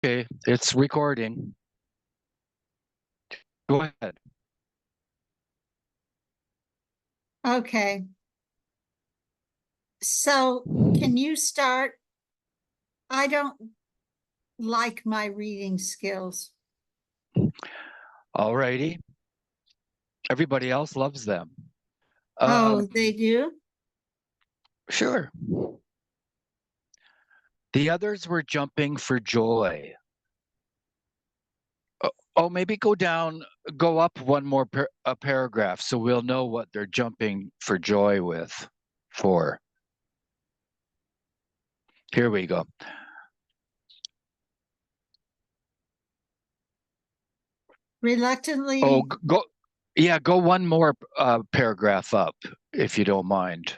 Okay, it's recording. Go ahead. Okay. So can you start? I don't like my reading skills. All righty. Everybody else loves them. Oh, they do? Sure. The others were jumping for joy. Maybe go up one more a paragraph so we'll know what they're jumping for joy for. Here we go. Reluctantly. Oh, go one more paragraph up if you don't mind.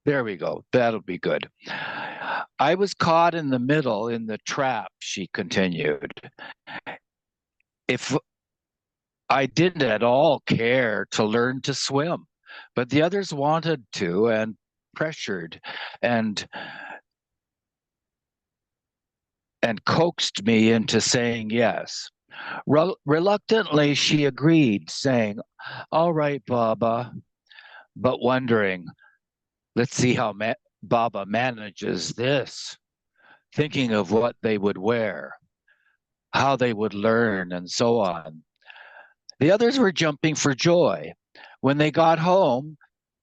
There we go. That'll be good. I was caught in the middle in the trap, she continued. If I didn't at all care to learn to swim, but the others wanted to and pressured and coaxed me into saying yes. Reluctantly, she agreed, saying, "All right, Baba," but wondering, let's see how Baba manages this, thinking of what they would wear, how they would learn, and so on. The others were jumping for joy. When they got home,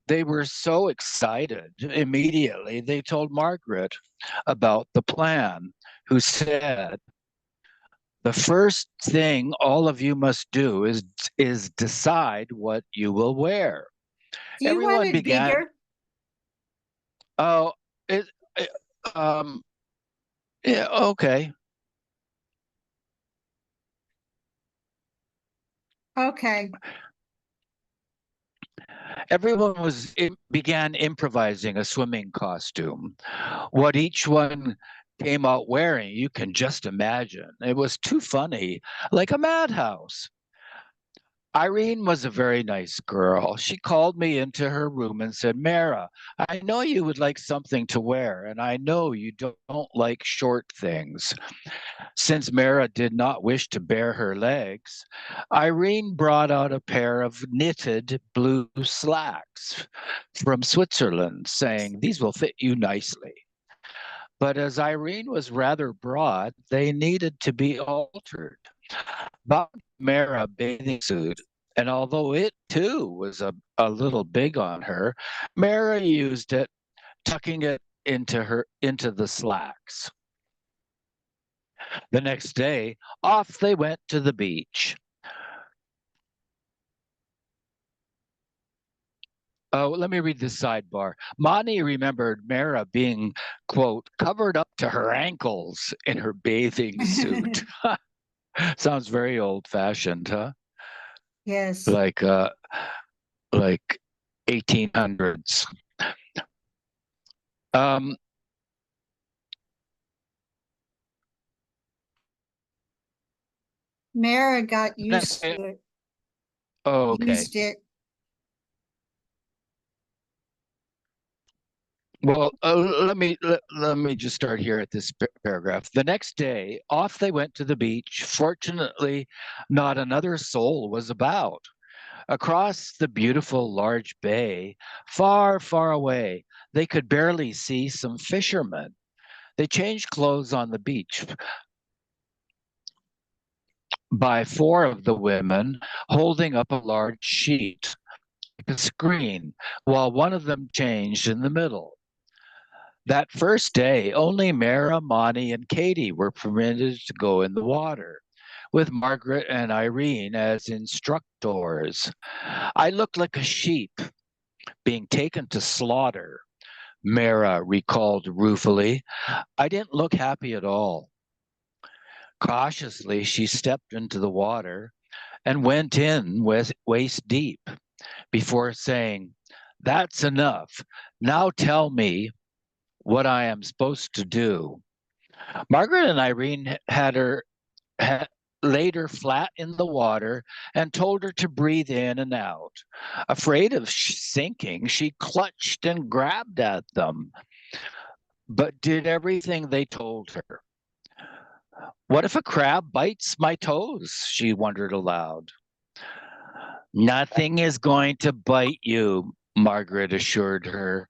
they were so excited. Immediately, they told Margaret about the plan, who said, "The first thing all of you must do is decide what you will wear." Do you want Everyone it began. bigger? Oh, it yeah, okay. Okay. Began improvising a swimming costume. What each one came out wearing, you can just imagine. It was too funny, like a madhouse. Irene was a very nice girl. She called me into her room and said, "Mara, I know you would like something to wear, and I know you don't like short things." Since Mara did not wish to bare her legs, Irene brought out a pair of knitted blue slacks from Switzerland, saying, "These will fit you nicely." But as Irene was rather broad, they needed to be altered. Bob Mara bathing suit, and although it too was a little big on her, Mara used it, tucking it into the slacks. The next day, off they went to the beach. Oh, let me read this sidebar. Mani remembered Mara being, quote, covered up to her ankles in her bathing suit. Sounds very old fashioned, huh? Yes. Like like 1800s. Um, Mara got next, used to it, oh, okay. used it. Well, let me just start here at this paragraph. The next day, off they went to the beach. Fortunately, not another soul was about. Across the beautiful large bay, far, far away, they could barely see some fishermen. They changed clothes on the beach by four of the women holding up a large sheet, like a screen, while one of them changed in the middle. That first day, only Mara, Monty, and Katie were permitted to go in the water, with Margaret and Irene as instructors. I looked like a sheep being taken to slaughter, Mara recalled ruefully. I didn't look happy at all. Cautiously, she stepped into the water and went in waist deep before saying, "That's enough. Now tell me what I am supposed to do." Margaret and Irene had laid her flat in the water and told her to breathe in and out. Afraid of sinking, she clutched and grabbed at them, but did everything they told her. What if a crab bites my toes? She wondered aloud. Nothing is going to bite you, Margaret assured her.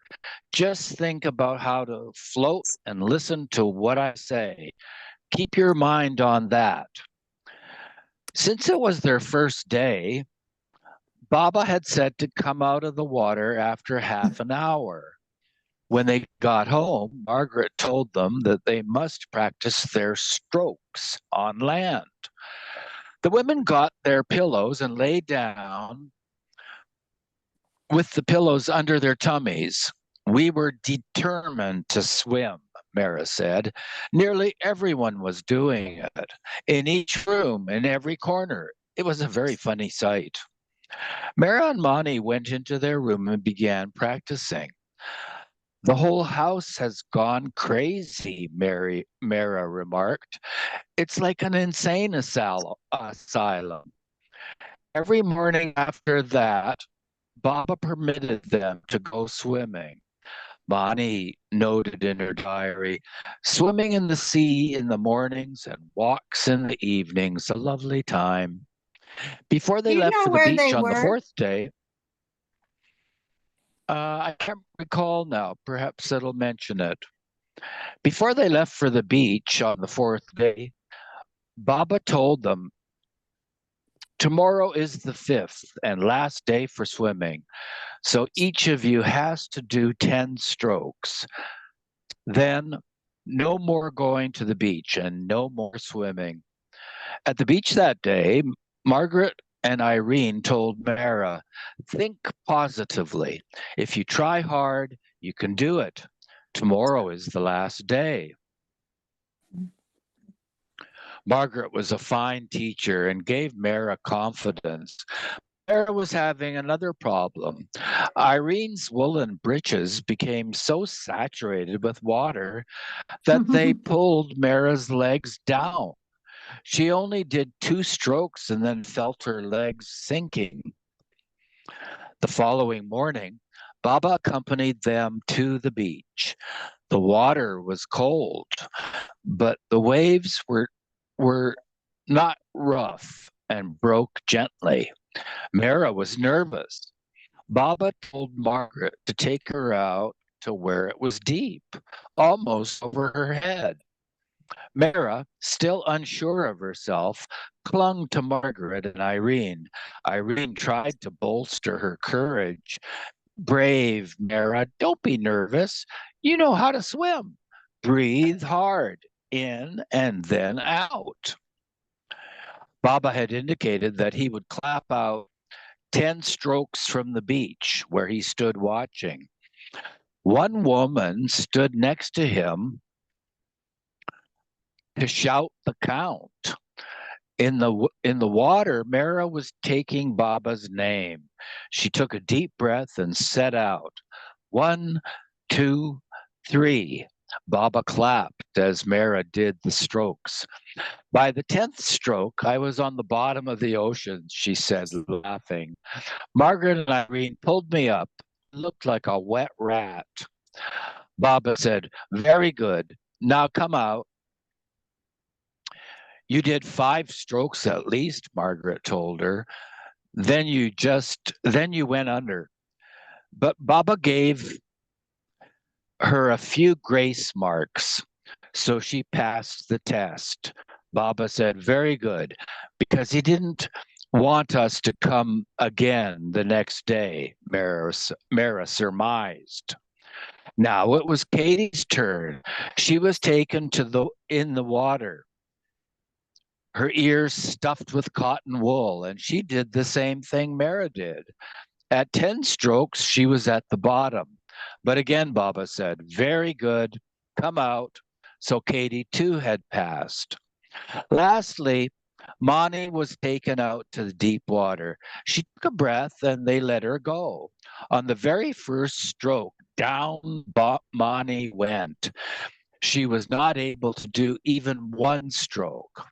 Just think about how to float and listen to what I say. Keep your mind on that. Since it was their first day, Baba had said to come out of the water after half an hour. When they got home, Margaret told them that they must practice their strokes on land. The women got their pillows and lay down with the pillows under their tummies. We were determined to swim, Mara said. Nearly everyone was doing it. In each room, in every corner. It was a very funny sight. Mara and Mani went into their room and began practicing. The whole house has gone crazy, Mara remarked. It's like an insane asylum. Every morning after that, Baba permitted them to go swimming. Bonnie noted in her diary, swimming in the sea in the mornings and walks in the evenings, a lovely time. Before Do they you left know for the where beach they on the were? fourth day, I can't recall now, perhaps it'll mention it. Before they left for the beach on the fourth day, Baba told them, tomorrow is the fifth and last day for swimming. So each of you has to do 10 strokes. Then no more going to the beach and no more swimming. At the beach that day, Margaret and Irene told Mara, think positively. If you try hard, you can do it. Tomorrow is the last day. Margaret was a fine teacher and gave Mara confidence. Mara was having another problem. Irene's woolen breeches became so saturated with water that they pulled Mara's legs down. She only did 2 strokes and then felt her legs sinking. The following morning, Baba accompanied them to the beach. The water was cold, but the waves were not rough and broke gently. Mara was nervous. Baba told Margaret to take her out to where it was deep, almost over her head. Mara, still unsure of herself, clung to Margaret and Irene. Irene tried to bolster her courage. Brave, Mara, don't be nervous. You know how to swim. Breathe hard, in and then out. Baba had indicated that he would clap out 10 strokes from the beach where he stood watching. One woman stood next to him to shout the count. In the water, Mara was taking Baba's name. She took a deep breath and set out. 1, 2, 3. Baba clapped as Mara did the strokes. By the 10th stroke, I was on the bottom of the ocean, she said, laughing. Margaret and Irene pulled me up. I looked like a wet rat. Baba said, very good. Now come out. You did 5 strokes at least, Margaret told her. Then you went under. But Baba gave her a few grace marks, so she passed the test. Baba said, very good, because he didn't want us to come again the next day, Mara surmised. Now it was Katie's turn. She was taken in the water, her ears stuffed with cotton wool, and she did the same thing Mara did. At 10 strokes, she was at the bottom. But again, Baba said, very good, come out. So Katie too had passed. Lastly, Mani was taken out to the deep water. She took a breath and they let her go. On the very first stroke, down Mani went. She was not able to do even 1 stroke.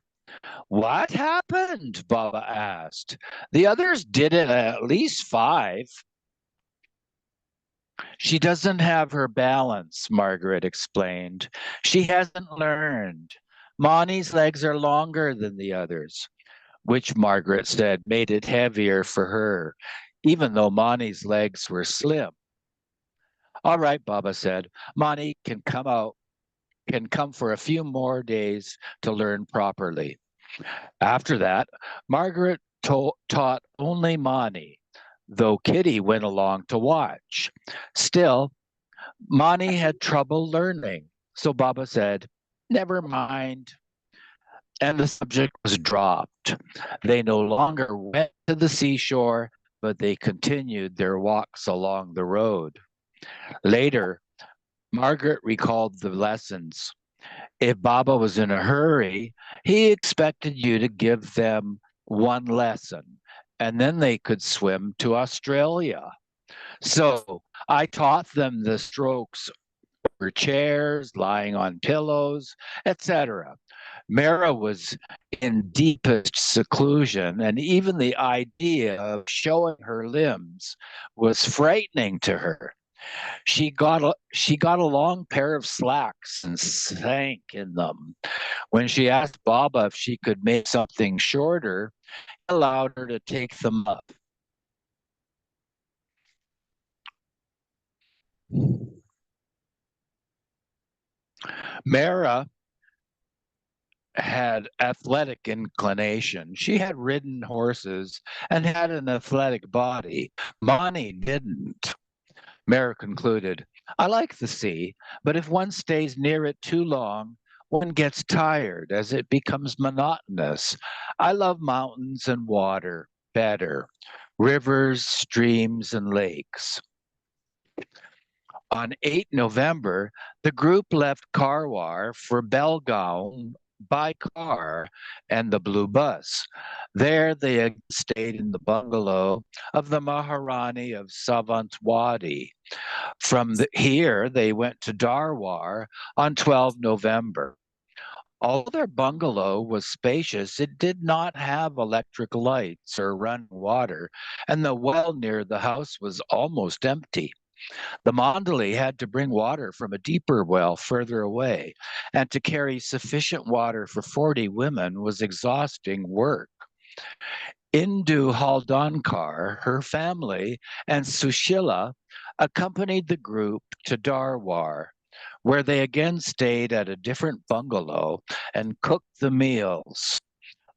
What happened? Baba asked. The others did it at least 5. She doesn't have her balance, Margaret explained. She hasn't learned. Monty's legs are longer than the others, which Margaret said made it heavier for her, even though Monty's legs were slim. All right, Baba said, Monty can come for a few more days to learn properly. After that, Margaret taught only Monty, though Kitty went along to watch. Still, Monty had trouble learning, so Baba said, never mind. And the subject was dropped. They no longer went to the seashore, but they continued their walks along the road. Later, Margaret recalled the lessons. If Baba was in a hurry, he expected you to give them one lesson, and then they could swim to Australia. So I taught them the strokes over chairs, lying on pillows, etc. Mara was in deepest seclusion, and even the idea of showing her limbs was frightening to her. She got a long pair of slacks and sank in them. When she asked Baba if she could make something shorter, he allowed her to take them up. Mara had athletic inclination. She had ridden horses and had an athletic body. Monty didn't. Mara concluded, I like the sea, but if one stays near it too long, one gets tired as it becomes monotonous. I love mountains and water better, rivers, streams, and lakes. On 8 November, the group left Karwar for Belgaum by car and the blue bus. There they stayed in the bungalow of the Maharani of Savantwadi. Here, they went to Darwar on 12 November. Although their bungalow was spacious, it did not have electric lights or running water, and the well near the house was almost empty. The Mandali had to bring water from a deeper well further away, and to carry sufficient water for 40 women was exhausting work. Indu Haldankar, her family, and Sushila accompanied the group to Darwar, where they again stayed at a different bungalow and cooked the meals.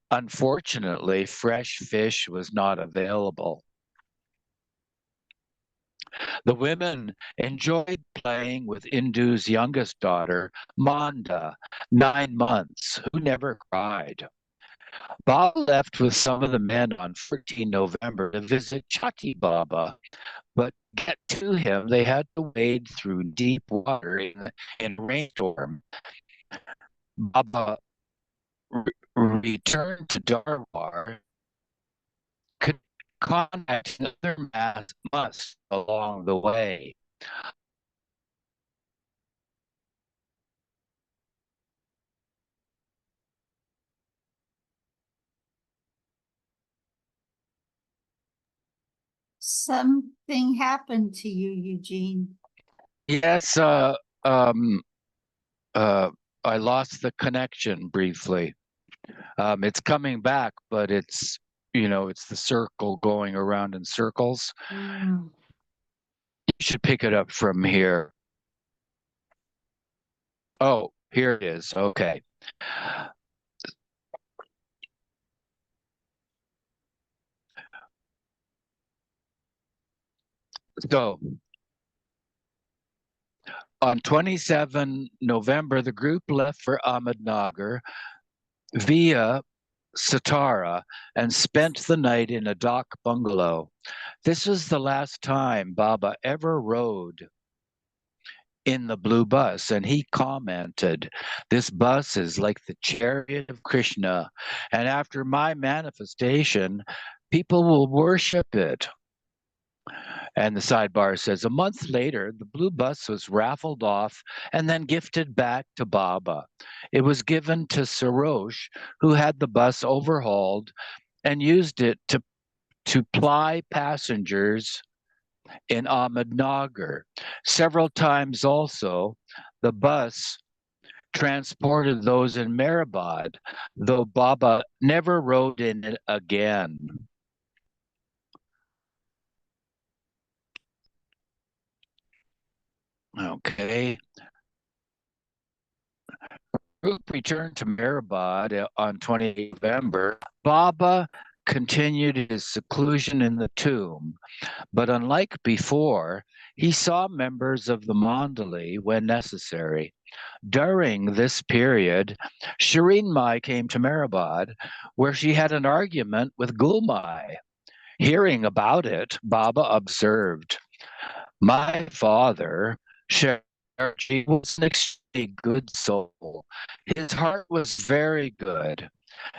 Unfortunately, fresh fish was not available. The women enjoyed playing with Indu's youngest daughter, Manda, 9 months, who never cried. Bob left with some of the men on 14 November to visit Chatti Baba, but to get to him, they had to wade through deep water in a rainstorm. Baba returned to Darwar, could contact another must along the way. Something happened to you, Eugene. Yes, um, uh, I lost the connection briefly. It's coming back, but it's the circle going around in circles. Mm. You should pick it up from here. Oh, here it is. Okay. So on 27 November, the group left for Ahmednagar via Satara and spent the night in a dock bungalow. This was the last time Baba ever rode in the blue bus, and he commented, this bus is like the chariot of Krishna, and after my manifestation, people will worship it. And the sidebar says, a month later, the blue bus was raffled off and then gifted back to Baba. It was given to Sarosh, who had the bus overhauled and used it to ply passengers in Ahmednagar. Several times also, the bus transported those in Meherabad, though Baba never rode in it again. Okay. Group returned to Meherabad on 20 November. Baba continued his seclusion in the tomb, but unlike before, he saw members of the Mandali when necessary. During this period, Shireen Mai came to Meherabad, where she had an argument with Gul Mai. Hearing about it, Baba observed, "My father, Sherji, was an extremely good soul. His heart was very good,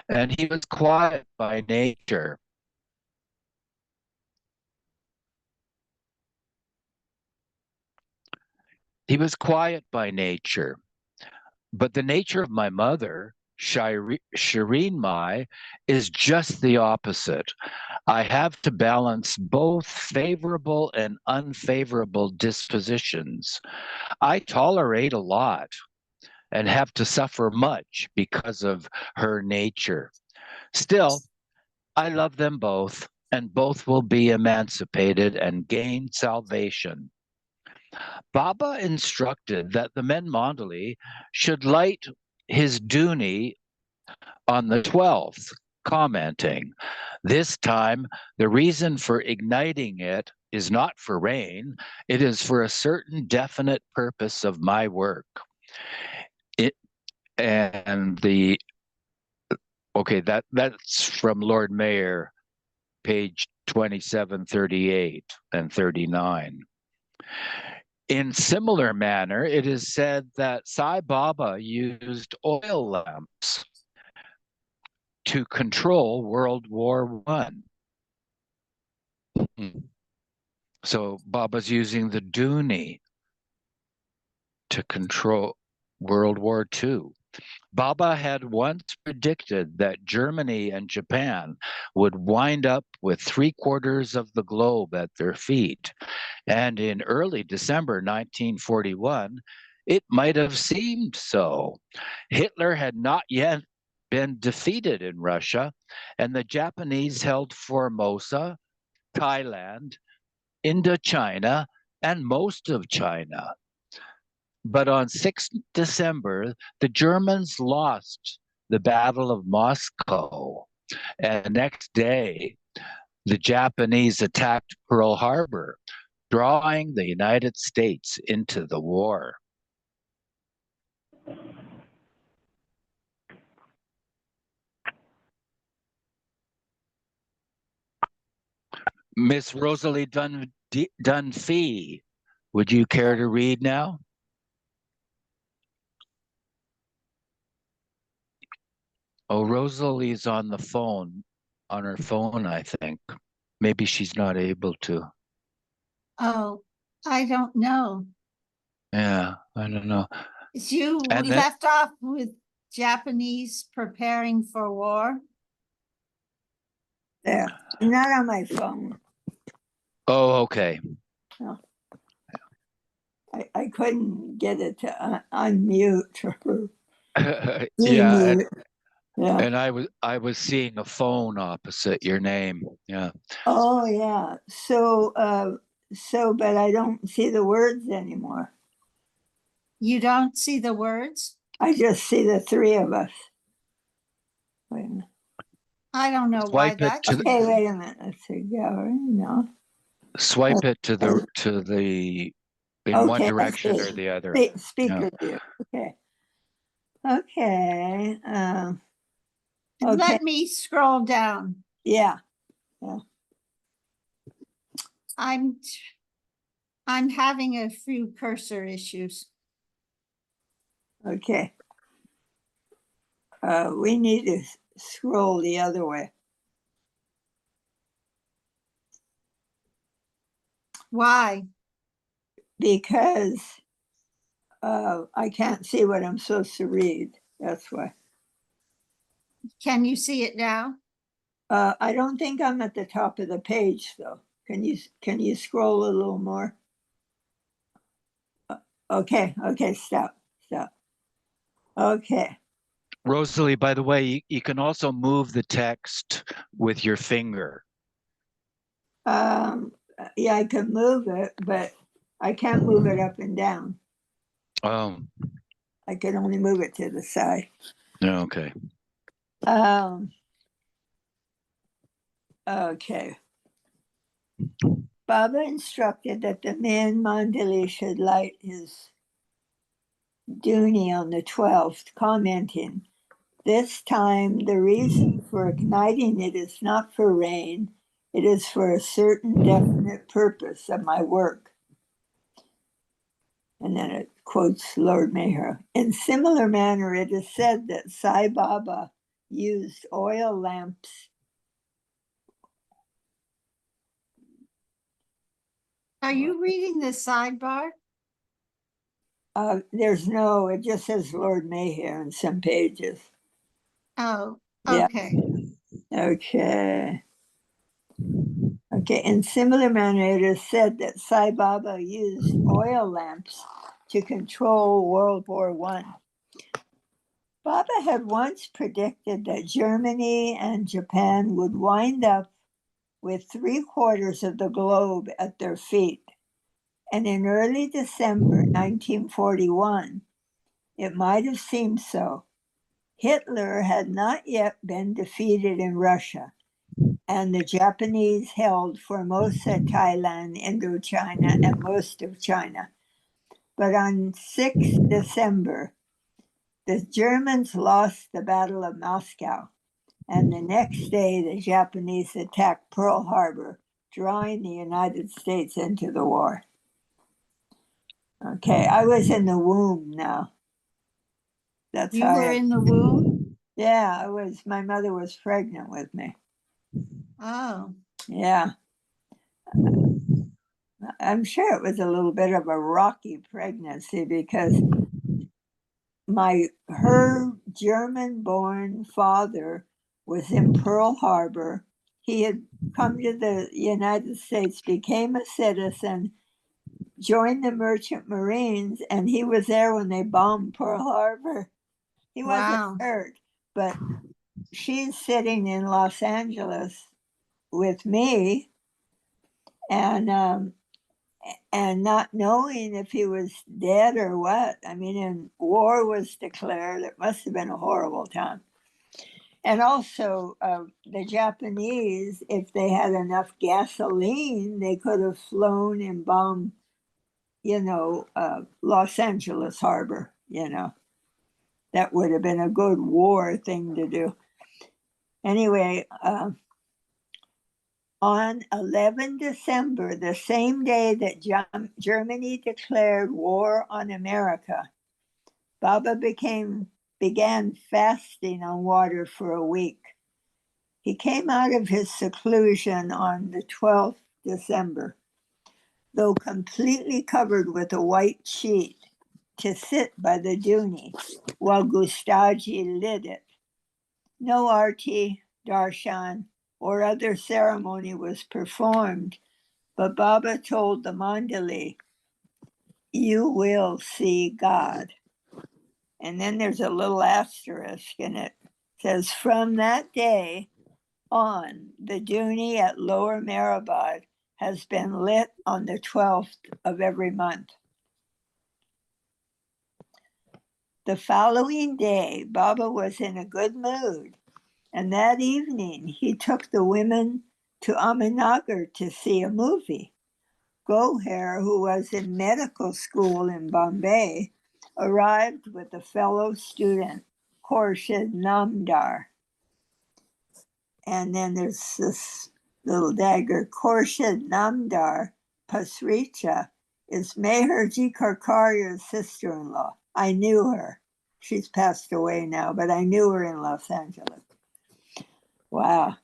and he was quiet by nature." He was quiet by nature. But the nature of my mother, Shireen Mai, is just the opposite. I have to balance both favorable and unfavorable dispositions. I tolerate a lot and have to suffer much because of her nature. Still, I love them both, and both will be emancipated and gain salvation. Baba instructed that the men Mandali should light his duni on the 12th, commenting, "This time, the reason for igniting it is not for rain, it is for a certain definite purpose of my work." It and the okay, that's from Lord Mayor, page 27, 38 and 39. In similar manner, it is said that Sai Baba used oil lamps to control World War One. So Baba's using the Duni to control World War II. Baba had once predicted that Germany and Japan would wind up with 3/4 of the globe at their feet. And in early December 1941, it might have seemed so. Hitler had not yet been defeated in Russia, and the Japanese held Formosa, Thailand, Indochina, and most of China. But on 6 December, the Germans lost the Battle of Moscow. And the next day, the Japanese attacked Pearl Harbor, drawing the United States into the war. Miss Rosalie Dunphy, would you care to read now? Oh, Rosalie's on the phone, on her phone, I think. Maybe she's not able to. Oh, I don't know. Yeah, I don't know. You And then, left off with Japanese preparing for war. There, not on my phone. oh, okay. I couldn't get it to unmute or Yeah, demute. Yeah. and I was seeing a phone opposite your name. Yeah. Oh yeah. So but I don't see the words anymore. You don't see the words? I just see the three of us. Wait a minute. I don't know why Swipe it that's to Okay, wait a minute. Let's see. Gallery. No. swipe it to the in one Okay, I direction see. or the other. Speaker view. Okay. Okay. Okay. Let me scroll down. Yeah. I'm having a few cursor issues. Okay. We need to scroll the other way. Why? Because I can't see what I'm supposed to read. That's why. Can you see it now? I don't think I'm at the top of the page, though. Can you scroll a little more? Okay, stop. Okay. Rosalie, by the way, you can also move the text with your finger. Yeah, I can move it, but I can't move it up and down. Oh, I can only move it to the side. okay. Okay. Baba instructed that the man Mandali should light his Duni on the 12th, commenting, "This time the reason for igniting it is not for rain, it is for a certain definite purpose of my work." And then it quotes Lord Mehera. In similar manner, it is said that Sai Baba used oil lamps. Are you reading the sidebar? It just says Lord Mayher in some pages. Oh, Yeah. okay. Okay. Okay. In similar manner, it is said that Sai Baba used oil lamps to control World War I. Baba had once predicted that Germany and Japan would wind up with 3/4 of the globe at their feet. And in early December 1941, it might have seemed so. Hitler had not yet been defeated in Russia, and the Japanese held Formosa, Thailand, Indochina, and most of China. But on 6 December, the Germans lost the Battle of Moscow, and the next day the Japanese attacked Pearl Harbor, drawing the United States into the war. Okay, I was in the womb now. That's You how were in the womb? yeah, I was. My mother was pregnant with me. Oh, Yeah, I'm sure it was a little bit of a rocky pregnancy because her German-born father was in Pearl Harbor. He had come to the United States, became a citizen, joined the Merchant Marines, and he was there when they bombed Pearl Harbor. He wasn't wow. hurt, but she's sitting in Los Angeles with me, and and not knowing if he was dead or what. I mean, and war was declared. It must have been a horrible time. And also, the Japanese, if they had enough gasoline, they could have flown and bombed, Los Angeles harbor. That would have been a good war thing to do. Anyway, on 11 December, the same day that Germany declared war on America, Baba began fasting on water for a week. He came out of his seclusion on the 12th December, though completely covered with a white sheet, to sit by the Duni while Gustaji lit it. No arti, darshan, or other ceremony was performed, but Baba told the Mandali, "You will see God." And then there's a little asterisk, and it says, "From that day on, the Duni at Lower Meherabad has been lit on the 12th of every month." The following day, Baba was in a good mood, and that evening he took the women to Ahmednagar to see a movie. Goher, who was in medical school in Bombay, arrived with a fellow student, Khorshid Namdar. And then there's this little dagger. Khorshid Namdar Pasricha is Meherji Karkarya's sister-in-law. I knew her. She's passed away now, but I knew her in Los Angeles. Wow.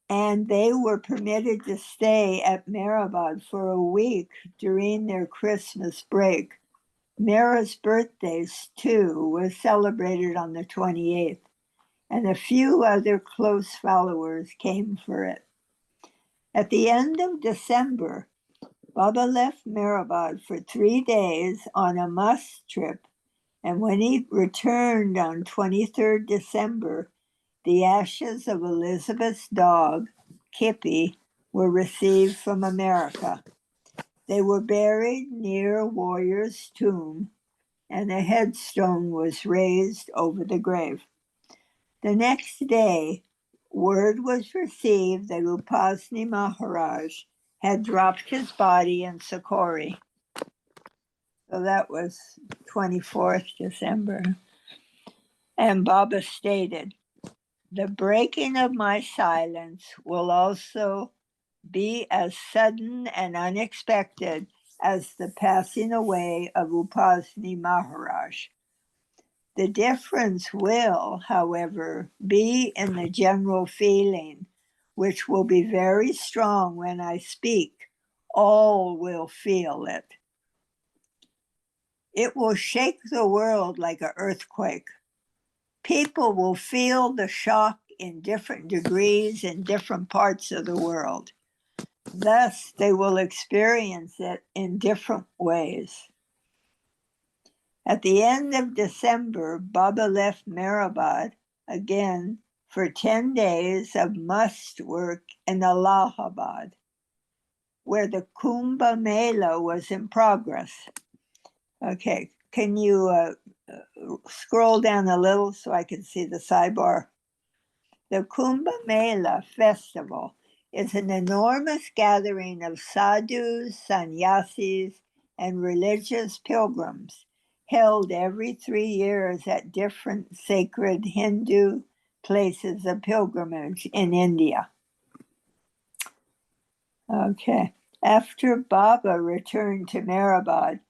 And they were permitted to stay at Meherabad for a week during their Christmas break. Mera's birthday, too, was celebrated on the 28th, and a few other close followers came for it. At the end of December, Baba left Meherabad for 3 days on a must trip, and when he returned on 23rd December, the ashes of Elizabeth's dog, Kippy, were received from America. They were buried near a warrior's tomb, and a headstone was raised over the grave. The next day, word was received that Upasni Maharaj had dropped his body in Sakori. So that was 24th December. And Baba stated, the breaking of my silence will also be as sudden and unexpected as the passing away of Upasni Maharaj. The difference will, however, be in the general feeling, which will be very strong when I speak. All will feel it. It will shake the world like an earthquake. People will feel the shock in different degrees in different parts of the world. Thus, they will experience it in different ways. At the end of December, Baba left Meherabad again for 10 days of must work in Allahabad, where the Kumbh Mela was in progress. Okay, can you scroll down a little so I can see the sidebar? The Kumbh Mela festival is an enormous gathering of sadhus, sannyasis, and religious pilgrims held every 3 years at different sacred Hindu places of pilgrimage in India. Okay. After Baba returned to Meherabad,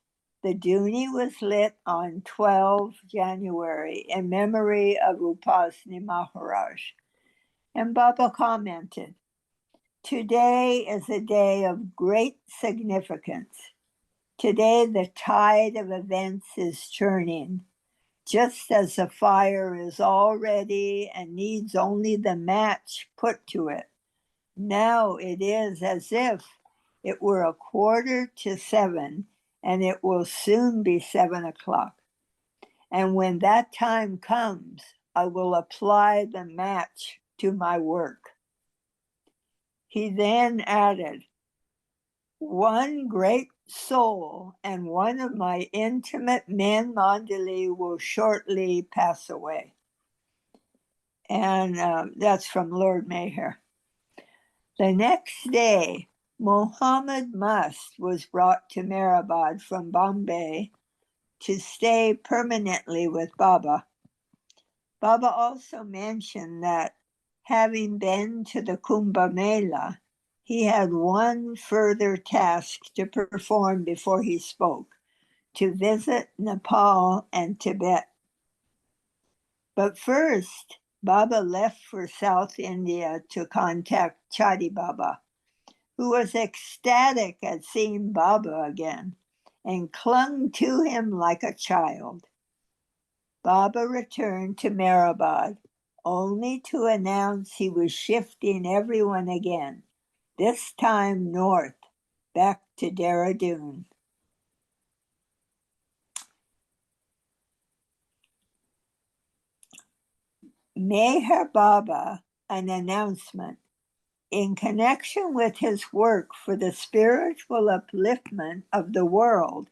the Duni was lit on 12 January in memory of Upasni Maharaj. And Baba commented, today is a day of great significance. Today, the tide of events is turning. Just as a fire is all ready and needs only the match put to it, now it is as if it were 6:45, and it will soon be 7 o'clock. And when that time comes, I will apply the match to my work. He then added, one great soul and one of my intimate men Mandali will shortly pass away. And that's from Lord Meher. The next day, Muhammad Must was brought to Meherabad from Bombay to stay permanently with Baba. Baba also mentioned that having been to the Kumbh Mela, he had one further task to perform before he spoke, to visit Nepal and Tibet. But first, Baba left for South India to contact Chadi Baba, who was ecstatic at seeing Baba again and clung to him like a child. Baba returned to Meherabad only to announce he was shifting everyone again, this time north, back to Dehradun. Meher Baba, an announcement. In connection with his work for the spiritual upliftment of the world,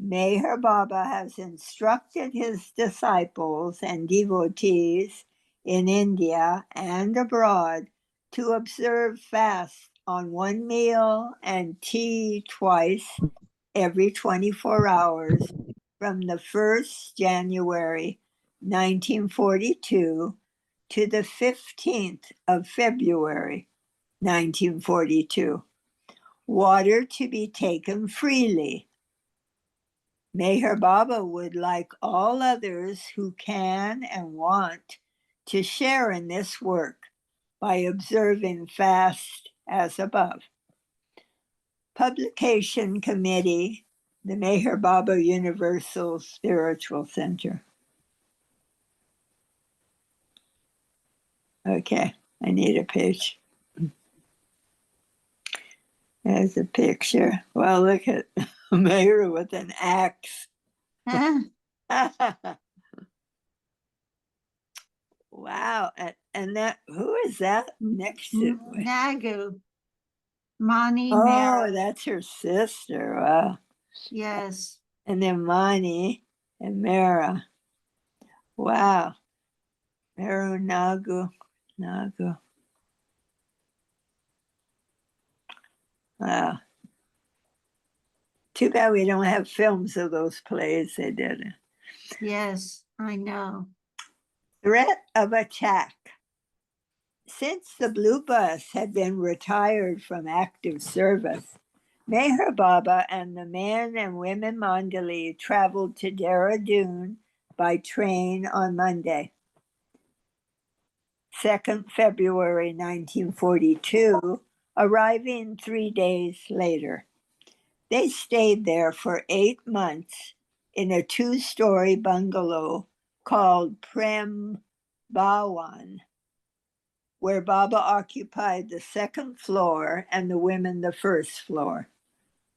Meher Baba has instructed his disciples and devotees in India and abroad to observe fast on one meal and tea twice every 24 hours from the 1st January 1942 to the 15th of February 1942. Water to be taken freely. Meher Baba would like all others who can and want to share in this work by observing fast as above. Publication Committee, the Meher Baba Universal Spiritual Center. Okay, I need a page. There's a picture. Well, look at Mehera with an axe. Wow. And that, who is that next to? Nagu. Mani Oh, Mehera. that's her sister. Wow. Yes. And then Mani and Mehera. Wow. Meru Nagu. Nagu. Wow. Too bad we don't have films of those plays they did. Yes, I know. Threat of attack. Since the Blue Bus had been retired from active service, Meher Baba and the men and women Mandali traveled to Dehradun by train on Monday, 2nd February 1942, arriving 3 days later. They stayed there for 8 months in a 2-story bungalow called Prem Bhawan, where Baba occupied the 2nd floor and the women the 1st floor.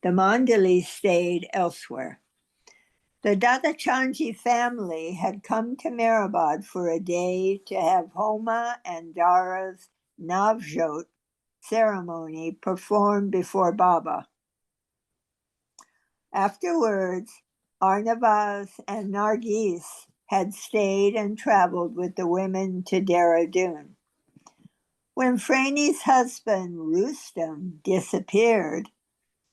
The Mandali stayed elsewhere. The Dadachanji family had come to Mehrabad for a day to have Homa and Dara's Navjot ceremony performed before Baba. Afterwards, Arnavaz and Nargis had stayed and traveled with the women to Dehradun. When Frainie's husband, Rustam, disappeared,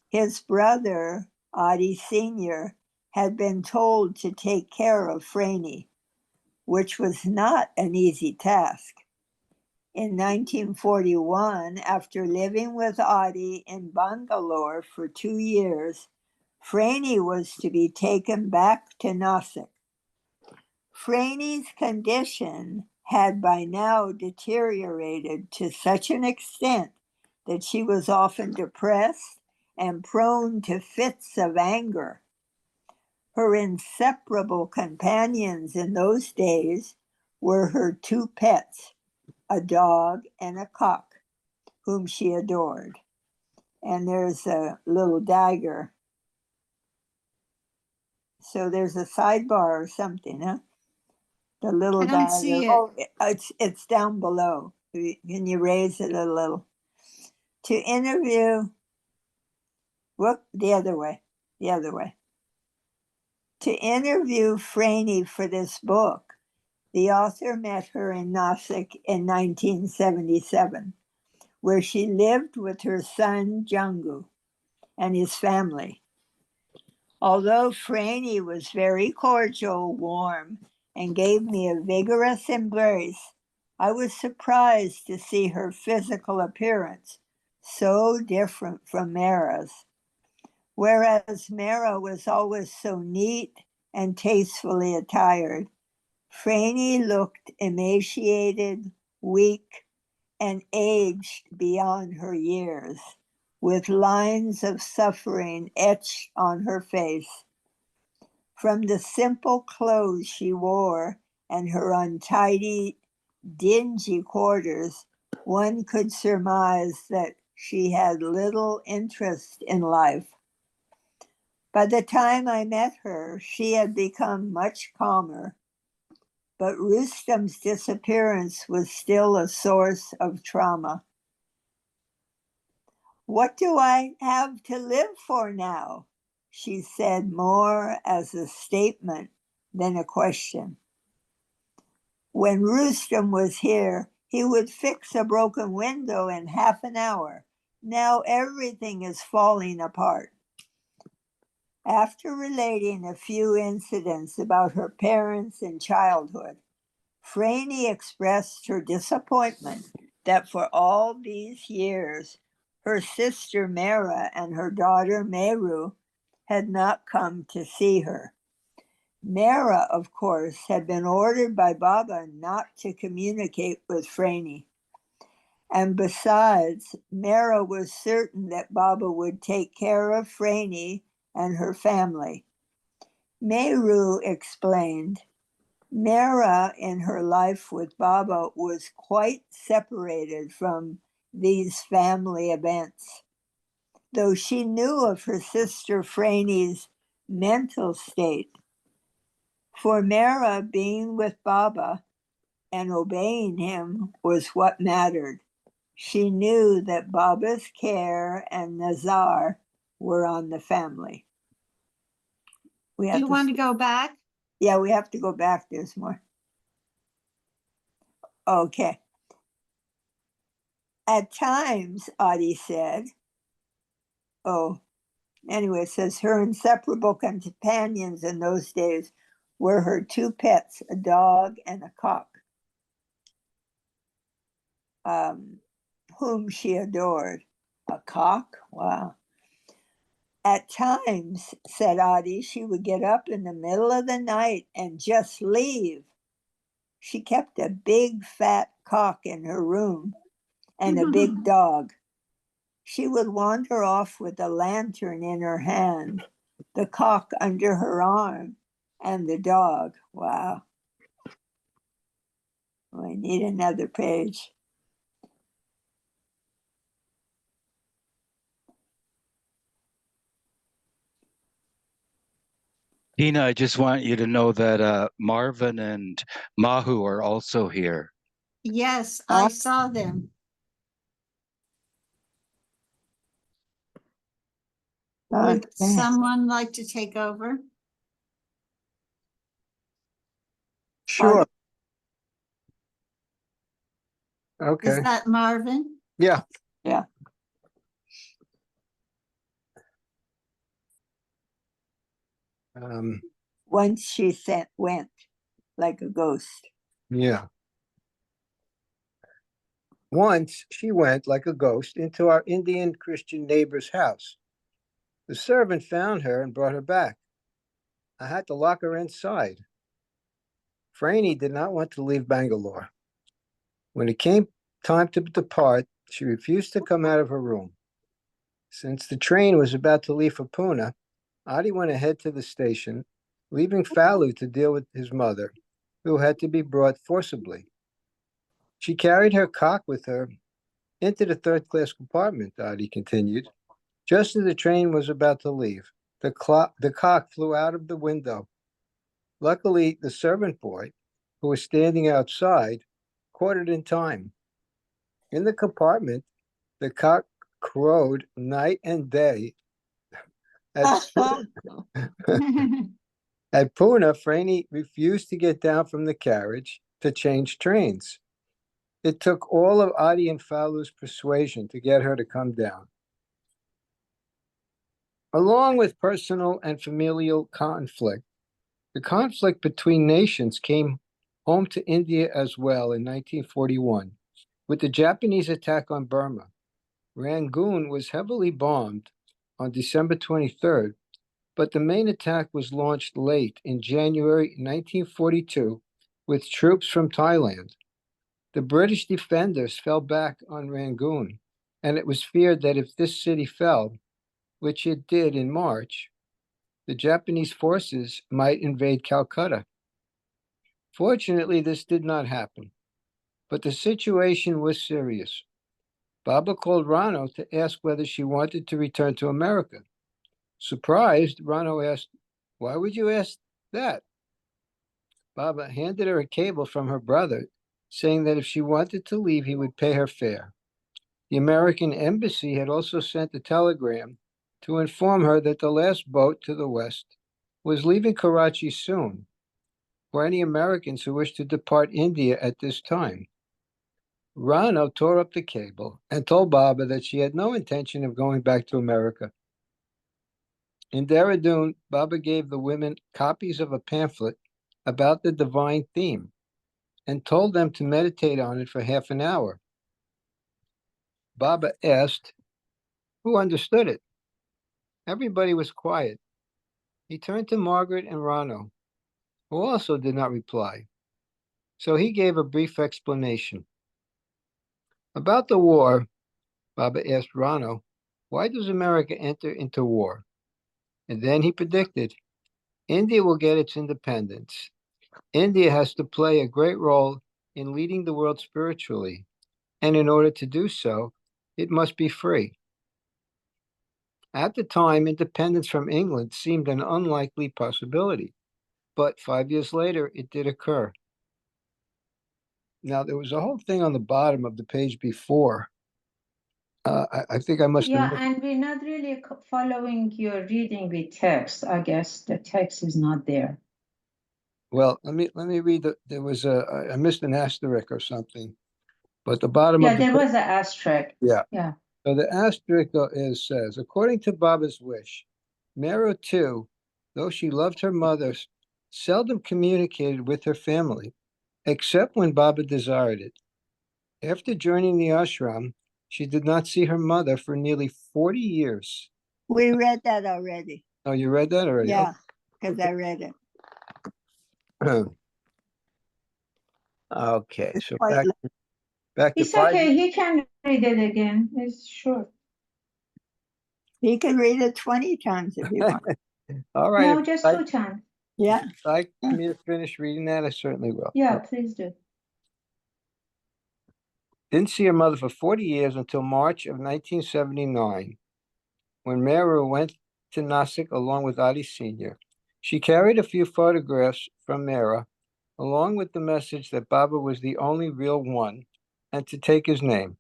his brother, Adi Sr., had been told to take care of Frainie, which was not an easy task. In 1941, after living with Adi in Bangalore for 2 years, Frainie was to be taken back to Nasik. Frainie's condition had by now deteriorated to such an extent that she was often depressed and prone to fits of anger. Her inseparable companions in those days were her 2 pets, a dog and a cock, whom she adored. And there's a little dagger. So there's a sidebar or something, huh? The little I don't dagger. see it. Oh, it's down below. Can you raise it a little? To interview, whoop, the other way. To interview Franey for this book, the author met her in Nasik in 1977, where she lived with her son Jangu and his family. Although Franny was very cordial, warm, and gave me a vigorous embrace, I was surprised to see her physical appearance so different from Mara's. Whereas Mara was always so neat and tastefully attired, Franny looked emaciated, weak, and aged beyond her years, with lines of suffering etched on her face. From the simple clothes she wore and her untidy, dingy quarters, one could surmise that she had little interest in life. By the time I met her, she had become much calmer, but Rustam's disappearance was still a source of trauma. "What do I have to live for now?" she said, more as a statement than a question. When Rustam was here, he would fix a broken window in half an hour. Now everything is falling apart. After relating a few incidents about her parents in childhood, Franny expressed her disappointment that for all these years, her sister Mera and her daughter Meru had not come to see her. Mera, of course, had been ordered by Baba not to communicate with Franny. And besides, Mera was certain that Baba would take care of Franny and her family. Meru explained, Mera in her life with Baba was quite separated from these family events. though she knew of her sister Franny's mental state. For Mehera, being with Baba and obeying him was what mattered. She knew that Baba's care and Nazar were on the family. We Do have you want to go back? Yeah, we have to go back. There's more. Okay. At times, Audie said, anyway, it says her inseparable companions in those days were her two pets, a dog and a cock, whom she adored. A cock? Wow. At times, said Audie, she would get up in the middle of the night and just leave. She kept a big fat cock in her room and a big dog. She would wander off with a lantern in her hand, the cock under her arm, and the dog. Wow. We need another page. Tina, I just want you to know that Marvin and Mahu are also here. Yes, I saw them. Would someone like to take over? Sure. Okay. Is that Marvin? Yeah. Yeah. Once she went like a ghost. Yeah. Once she went like a ghost into our Indian Christian neighbor's house. The servant found her and brought her back. I had to lock her inside. Franny did not want to leave Bangalore. When it came time to depart, she refused to come out of her room. Since the train was about to leave for Pune, Adi went ahead to the station, leaving Falu to deal with his mother, who had to be brought forcibly. She carried her cock with her into the third-class compartment, Adi continued. Just as the train was about to leave, the cock flew out of the window. Luckily, the servant boy, who was standing outside, caught it in time. In the compartment, the cock crowed night and day. At Pune, Franny refused to get down from the carriage to change trains. It took all of Adi and Falu's persuasion to get her to come down. Along with personal and familial conflict, the conflict between nations came home to India as well in 1941 with the Japanese attack on Burma. Rangoon was heavily bombed on December 23rd, but the main attack was launched late in January 1942 with troops from Thailand. The British defenders fell back on Rangoon, and it was feared that if this city fell, which it did in March, the Japanese forces might invade Calcutta. Fortunately, this did not happen, but the situation was serious. Baba called Rano to ask whether she wanted to return to America. Surprised, Rano asked, "Why would you ask that?" Baba handed her a cable from her brother, saying that if she wanted to leave, he would pay her fare. The American embassy had also sent a telegram to inform her that the last boat to the west was leaving Karachi soon for any Americans who wished to depart India at this time. Rano tore up the cable and told Baba that she had no intention of going back to America. In Dehradun, Baba gave the women copies of a pamphlet about the divine theme and told them to meditate on it for half an hour. Baba asked, who understood it? Everybody was quiet. He turned to Margaret and Rano, who also did not reply. So he gave a brief explanation. About the war, Baba asked Rano, why does America enter into war? And then he predicted, India will get its independence. India has to play a great role in leading the world spiritually, and in order to do so, it must be free. At the time, independence from England seemed an unlikely possibility, but 5 years later, it did occur. Now, there was a whole thing on the bottom of the page before. I think I must Yeah, have. and we're not really following your reading with text. I guess the text is not there. Well, let me read there was I missed an asterisk or something, but the bottom Yeah, of the there was an asterisk. yeah. Yeah. So the asterisk says, according to Baba's wish, Mero too, though she loved her mother, seldom communicated with her family, except when Baba desired it. After joining the ashram, she did not see her mother for nearly 40 years. We read that already. Oh, you read that already? Yeah, because I read it. Okay, so Quite back to It's 5 okay. He can read it again. It's short. He can read it 20 times if you want. All right. No, If just you'd 2 times. Yeah. like me to finish reading that, I certainly will. Yeah, please do. Didn't see her mother for 40 years until March of 1979, when Mehera went to Nasik along with Ali Sr. She carried a few photographs from Mehera, along with the message that Baba was the only real one and to take his name.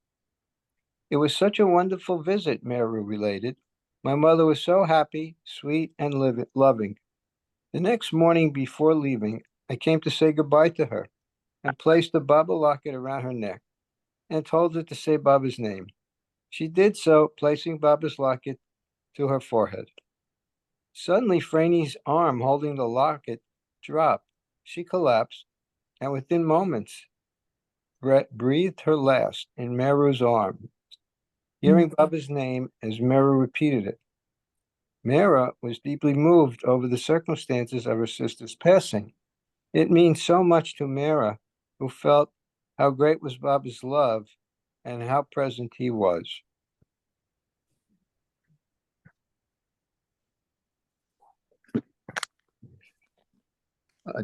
It was such a wonderful visit, Mehera related. My mother was so happy, sweet, and loving. The next morning before leaving, I came to say goodbye to her and placed the Baba locket around her neck and told her to say Baba's name. She did so, placing Baba's locket to her forehead. Suddenly, Franny's arm holding the locket dropped. She collapsed, and within moments, breathed her last in Meru's arm, hearing Baba's name as Meru repeated it. Mera was deeply moved over the circumstances of her sister's passing. It means so much to Mera, who felt how great was Baba's love and how present he was.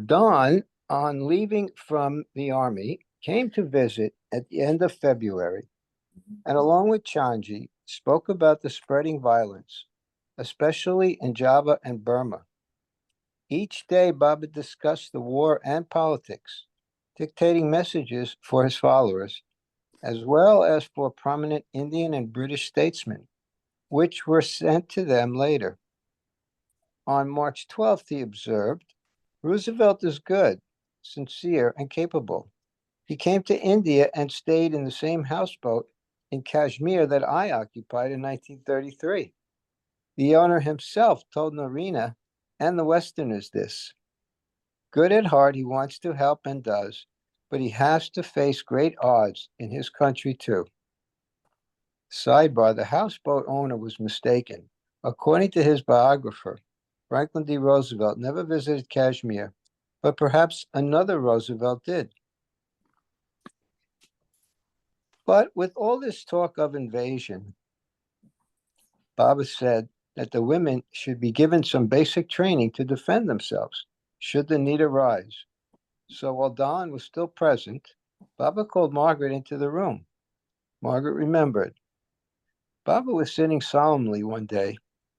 Don, on leaving from the army, came to visit at the end of February, and along with Chanji, spoke about the spreading violence, especially in Java and Burma. Each day, Baba discussed the war and politics, dictating messages for his followers, as well as for prominent Indian and British statesmen, which were sent to them later. On March 12th, he observed, Roosevelt is good, sincere, and capable. He came to India and stayed in the same houseboat in Kashmir that I occupied in 1933. The owner himself told Narina and the Westerners this. Good at heart, he wants to help and does, but he has to face great odds in his country too. Sidebar, the houseboat owner was mistaken. According to his biographer, Franklin D. Roosevelt never visited Kashmir, but perhaps another Roosevelt did. But with all this talk of invasion, Baba said that the women should be given some basic training to defend themselves, should the need arise. So while Don was still present, Baba called Margaret into the room. Margaret remembered. Baba was sitting solemnly one day,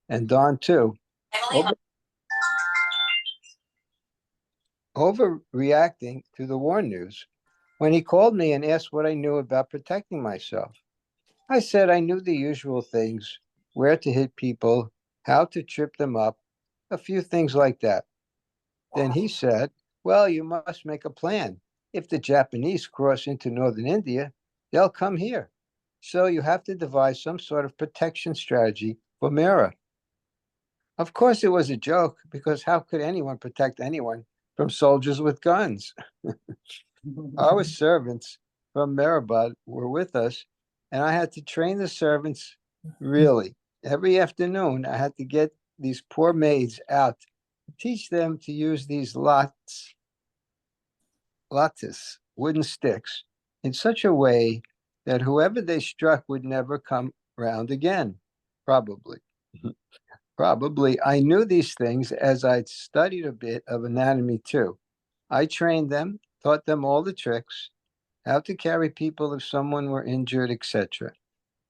and Don too, overreacting to the war news, when he called me and asked what I knew about protecting myself. I said I knew the usual things, where to hit people, how to trip them up, a few things like that. Then he said, well, you must make a plan. If the Japanese cross into northern India, they'll come here. So you have to devise some sort of protection strategy for Mera. Of course, it was a joke, because how could anyone protect anyone from soldiers with guns? Our servants from Mehrabad were with us, and I had to train the servants really. Every afternoon, I had to get these poor maids out, teach them to use these lattes, wooden sticks, in such a way that whoever they struck would never come round again, probably. Probably. I knew these things as I'd studied a bit of anatomy too. I trained them, taught them all the tricks, how to carry people if someone were injured, etc.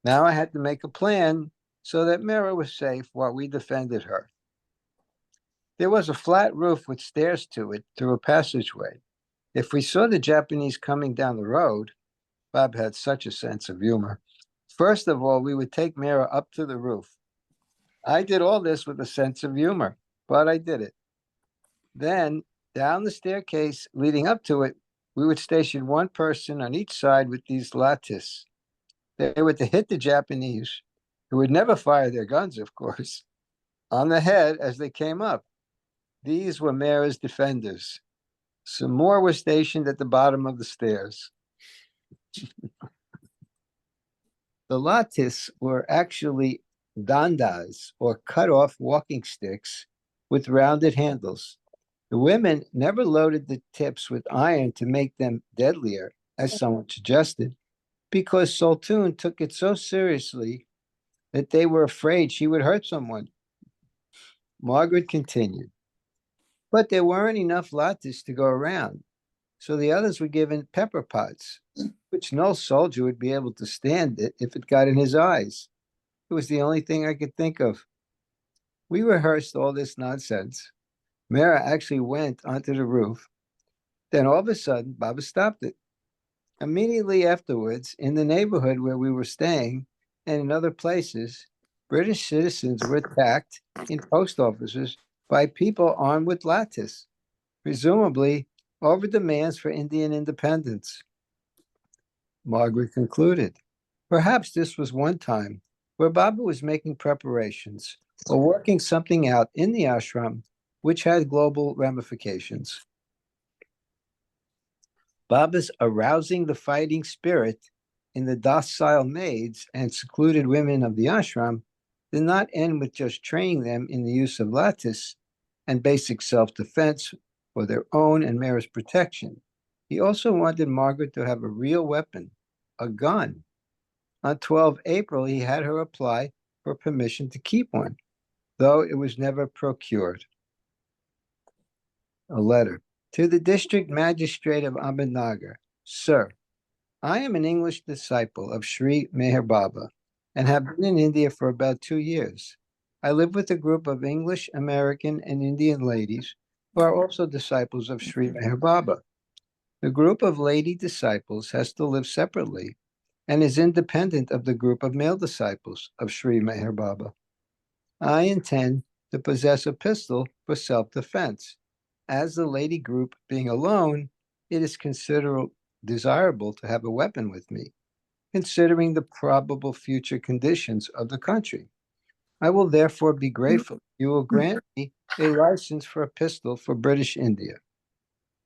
Now I had to make a plan so that Mehera was safe while we defended her. There was a flat roof with stairs to it through a passageway. If we saw the Japanese coming down the road, Bob had such a sense of humor. First of all, we would take Mehera up to the roof. I did all this with a sense of humor, but I did it. Then, down the staircase leading up to it, we would station one person on each side with these lattice. They were to hit the Japanese, who would never fire their guns, of course, on the head as they came up. These were Mehera's defenders. Some more were stationed at the bottom of the stairs. The lattice were actually dandas, or cut-off walking sticks with rounded handles. The women never loaded the tips with iron to make them deadlier, as someone suggested, because Soltun took it so seriously that they were afraid she would hurt someone. Margaret continued, but there weren't enough lattice to go around, so the others were given pepper pots, which no soldier would be able to stand it if it got in his eyes. It was the only thing I could think of. We rehearsed all this nonsense. Mehera actually went onto the roof. Then all of a sudden, Baba stopped it. Immediately afterwards, in the neighborhood where we were staying and in other places, British citizens were attacked in post offices by people armed with lattice, presumably over demands for Indian independence. Margaret concluded, perhaps this was one time where Baba was making preparations or working something out in the ashram which had global ramifications. Baba's arousing the fighting spirit in the docile maids and secluded women of the ashram did not end with just training them in the use of lattice and basic self-defense for their own and Mehera's protection. He also wanted Margaret to have a real weapon, a gun. On 12 April, he had her apply for permission to keep one, though it was never procured. A letter. To the District Magistrate of Ahmednagar, Sir, I am an English disciple of Sri Meher Baba and have been in India for about 2 years. I live with a group of English, American, and Indian ladies who are also disciples of Sri Meher Baba. The group of lady disciples has to live separately and is independent of the group of male disciples of Sri Meher Baba. I intend to possess a pistol for self-defense. As the lady group being alone, it is considered desirable to have a weapon with me, considering the probable future conditions of the country. I will therefore be grateful if you will grant me a license for a pistol for British India.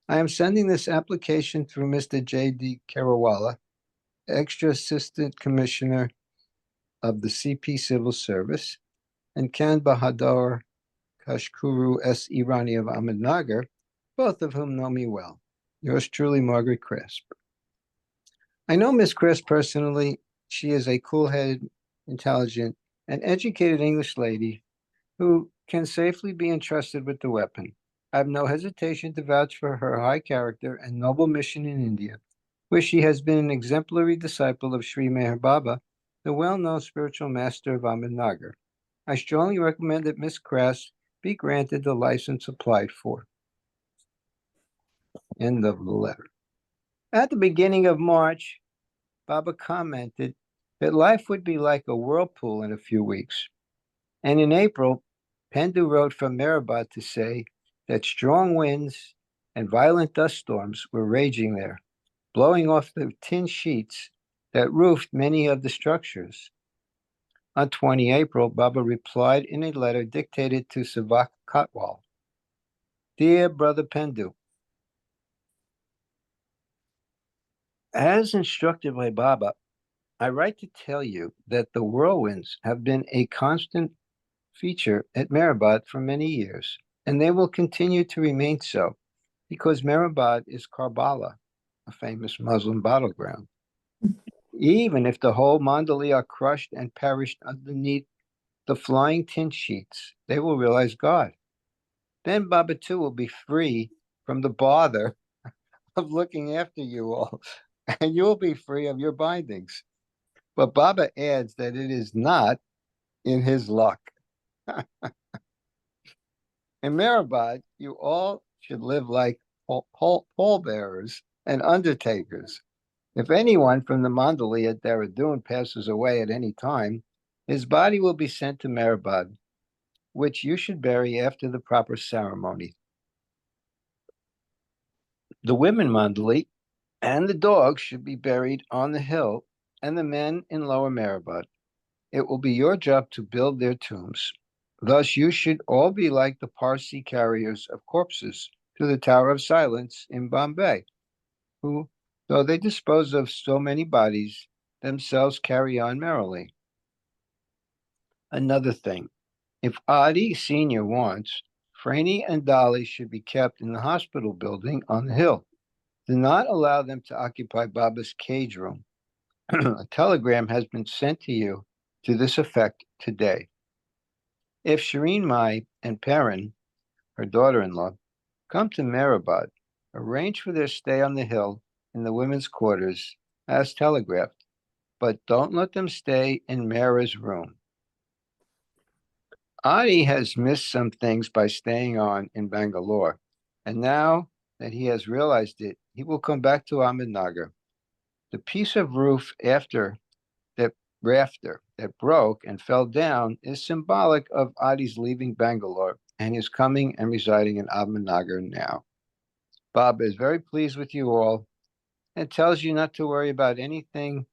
I am sending this application through Mr. J.D. Karawala, Extra Assistant Commissioner of the CP Civil Service, and Khan Bahadur Kashkuru S. Irani of Ahmednagar, both of whom know me well. Yours truly, Margaret Crisp. I know Miss Crisp personally. She is a cool-headed, intelligent, and educated English lady who can safely be entrusted with the weapon. I have no hesitation to vouch for her high character and noble mission in India, where she has been an exemplary disciple of Sri Meher Baba, the well-known spiritual master of Ahmednagar. I strongly recommend that Miss Crisp be granted the license applied for. End of the letter. At the beginning of March, Baba commented that life would be like a whirlpool in a few weeks. And in April, Pendu wrote from Meherabad to say that strong winds and violent dust storms were raging there, blowing off the tin sheets that roofed many of the structures. On 20 April, Baba replied in a letter dictated to Savak Kotwal. Dear Brother Pendu, as instructed by Baba, I write to tell you that the whirlwinds have been a constant feature at Meherabad for many years, and they will continue to remain so, because Meherabad is Karbala, a famous Muslim battleground. Even if the whole Mandali are crushed and perished underneath the flying tin sheets, they will realize God. Then Baba too will be free from the bother of looking after you all, and you will be free of your bindings. But Baba adds that it is not in his luck. In Meherabad, you all should live like pallbearers and undertakers. If anyone from the Mandali at Dehradun passes away at any time, his body will be sent to Meherabad, which you should bury after the proper ceremony. The women Mandali and the dogs should be buried on the hill, and the men in Lower Meherabad. It will be your job to build their tombs. Thus, you should all be like the Parsi carriers of corpses to the Tower of Silence in Bombay, who, though they dispose of so many bodies, themselves carry on merrily. Another thing, if Adi Sr. wants, Franny and Dolly should be kept in the hospital building on the hill. Do not allow them to occupy Baba's cage room. A telegram has been sent to you to this effect today. If Shireen Mai and Perrin, her daughter-in-law, come to Meherabad, arrange for their stay on the hill in the women's quarters, as telegraphed, but don't let them stay in Mehra's room. Adi has missed some things by staying on in Bangalore, and now that he has realized it, he will come back to Ahmednagar. The piece of roof rafter that broke and fell down is symbolic of Adi's leaving Bangalore and his coming and residing in Ahmednagar now. Baba is very pleased with you all and tells you not to worry about anything.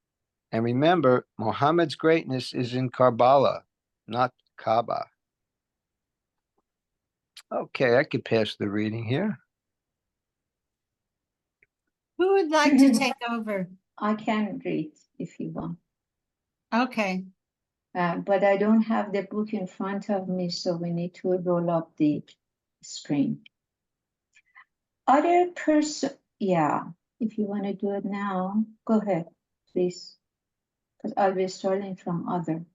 And remember, Muhammad's greatness is in Karbala, not Kaaba. Okay, I could pass the reading here. Who would like to take over? I can read if you want. Okay. But I don't have the book in front of me, so we need to roll up the screen. Other person, yeah, if you want to do it now, go ahead, please, because I'll be starting from other.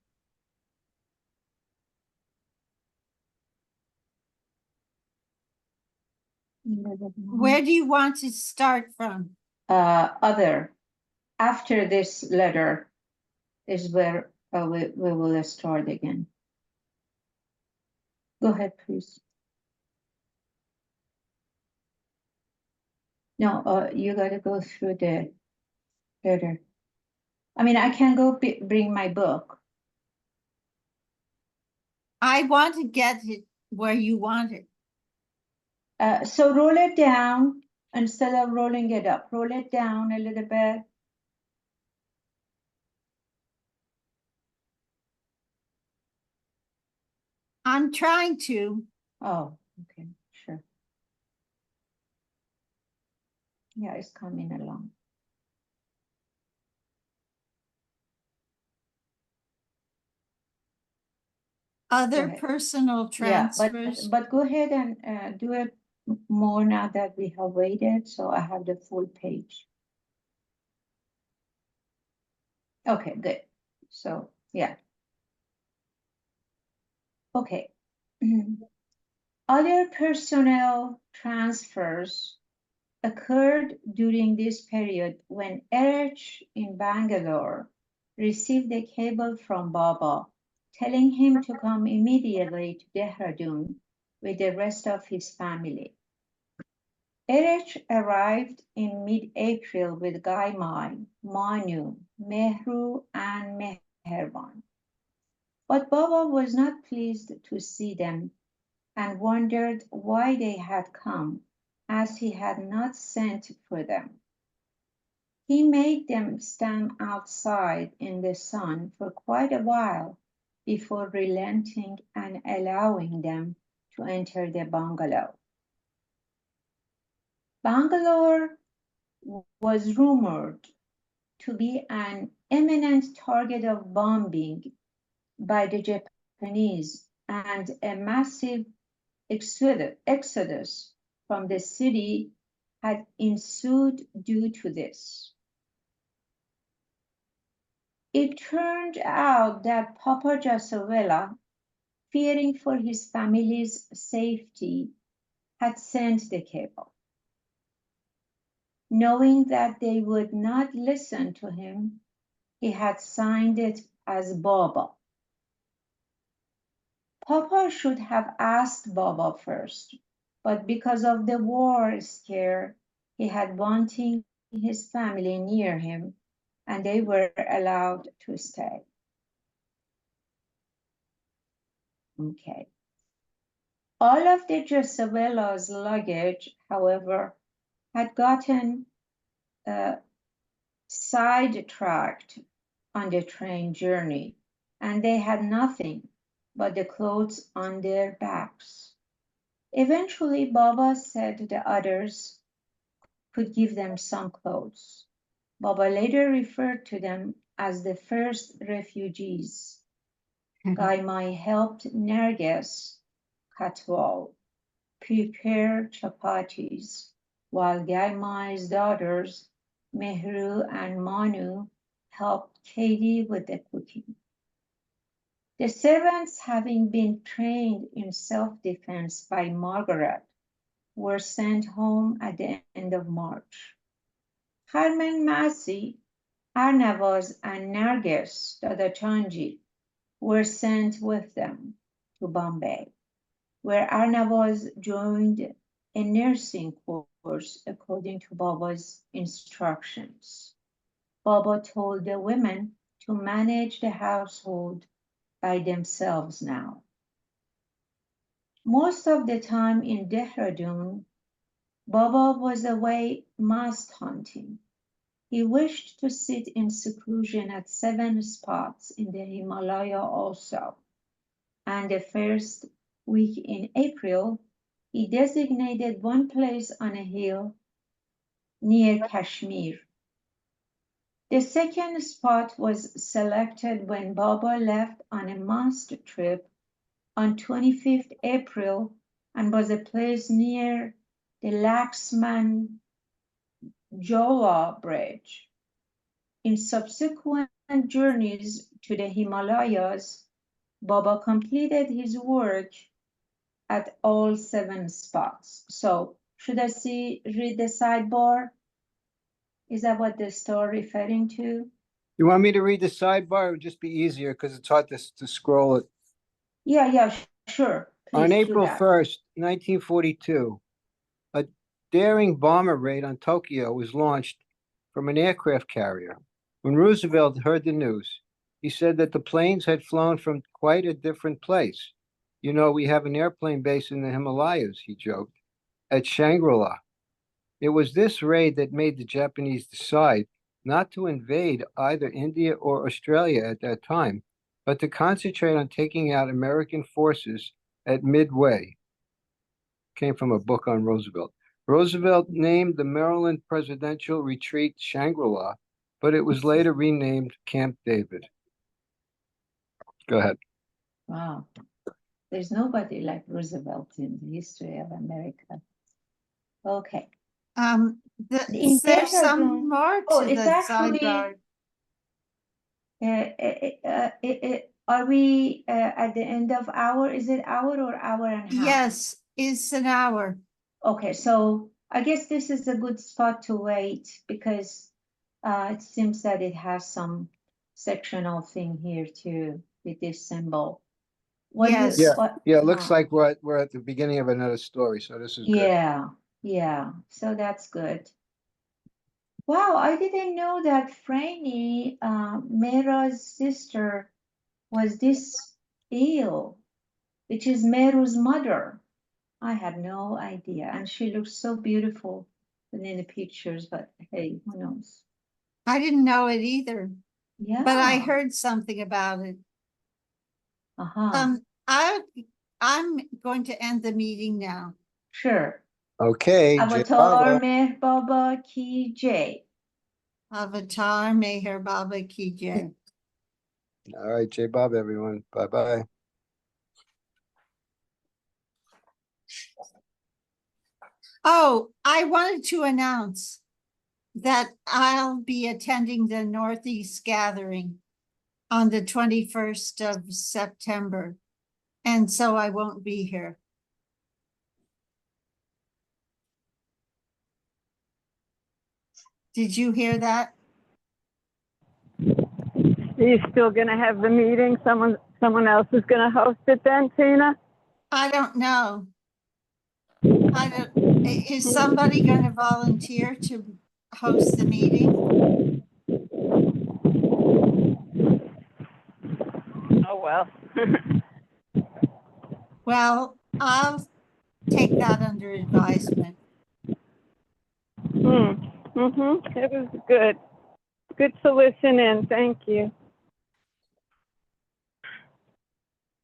Where do you want to start from? Other. After this letter is where we will start again. Go ahead, please. No, you got to go through the letter. I mean, I can go bring my book. I want to get it where you want it. So roll it down instead of rolling it up. Roll it down a little bit. I'm trying to. Oh, okay, sure. Yeah, it's coming along. Other personal transfers. Yeah, but go ahead and do it more now that we have waited, so I have the full page. Okay, good. So, yeah. Okay. Other personnel transfers occurred during this period when Erich in Bangalore received a cable from Baba telling him to come immediately to Dehradun with the rest of his family. Erich arrived in mid-April with Gaimai, Manu, Mehru, and Meherban. But Baba was not pleased to see them and wondered why they had come, as he had not sent for them. He made them stand outside in the sun for quite a while before relenting and allowing them to enter the bungalow. Bangalore was rumored to be an imminent target of bombing by the Japanese, and a massive exodus from the city had ensued due to this. It turned out that Papa Jasovela, fearing for his family's safety, had sent the cable. Knowing that they would not listen to him, he had signed it as Baba. Papa should have asked Baba first, but because of the war scare, he had wanting his family near him, and they were allowed to stay. Okay. All of the Josevella's luggage, however, had gotten sidetracked on the train journey, and they had nothing but the clothes on their backs. Eventually, Baba said the others could give them some clothes. Baba later referred to them as the first refugees. Gaimai helped Nerges Katwal prepare chapatis, while Gaimai's daughters, Mehru and Manu, helped Katie with the cooking. The servants, having been trained in self-defense by Margaret, were sent home at the end of March. Carmen Masi, Arnavaz, and Narges Dadachanji were sent with them to Bombay, where Arnavaz joined a nursing course according to Baba's instructions. Baba told the women to manage the household by themselves now. Most of the time in Dehradun, Baba was away mast hunting. He wished to sit in seclusion at 7 spots in the Himalaya also, and the first week in April, he designated one place on a hill near Kashmir. The second spot was selected when Baba left on a mast trip on 25th April and was a place near the Laxman Jola Bridge. In subsequent journeys to the Himalayas, Baba completed his work at all 7 spots. So, should I read the sidebar? Is that what the story referring to? You want me to read the sidebar? It would just be easier because it's hard to scroll it. Yeah, sure. Please On do April that. 1st, 1942, a daring bomber raid on Tokyo was launched from an aircraft carrier. When Roosevelt heard the news, he said that the planes had flown from quite a different place. You know, we have an airplane base in the Himalayas, he joked, at Shangri-La. It was this raid that made the Japanese decide not to invade either India or Australia at that time, but to concentrate on taking out American forces at Midway. Came from a book on Roosevelt. Roosevelt named the Maryland presidential retreat Shangri-La, but it was later renamed Camp David. Go ahead. Wow. There's nobody like Roosevelt in the history of America. Okay. There's some more Oh, to it's the actually, sidebar. are we at the end of hour? Is it hour or hour and a half? Yes, it's an hour. Okay, so I guess this is a good spot to wait because it seems that it has some sectional thing here too with this symbol. What Yes. do you, Yeah, what, yeah, it looks like we're at the beginning of another story, so this is good. Yeah, so that's good. Wow, I didn't know that Franny, Mehra's sister, was this ill, which is Mehru's mother. I had no idea, and she looks so beautiful in the pictures, but hey, who knows? I didn't know it either, Yeah. but I heard something about it. Uh-huh. I'm going to end the meeting now. Sure. Okay, Avatar Meher Baba Ki Jai. Avatar Meher Baba Ki Jai. All right, J Bob, everyone. Bye-bye. Oh, I wanted to announce that I'll be attending the Northeast Gathering on the 21st of September, and so I won't be here. Did you hear that? Are you still going to have the meeting? Someone else is going to host it then, Tina? I don't know. Is somebody going to volunteer to host the meeting? Oh, well. Well, I'll take that under advisement. It was good. Good to listen in. Thank you.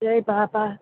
Jai Baba.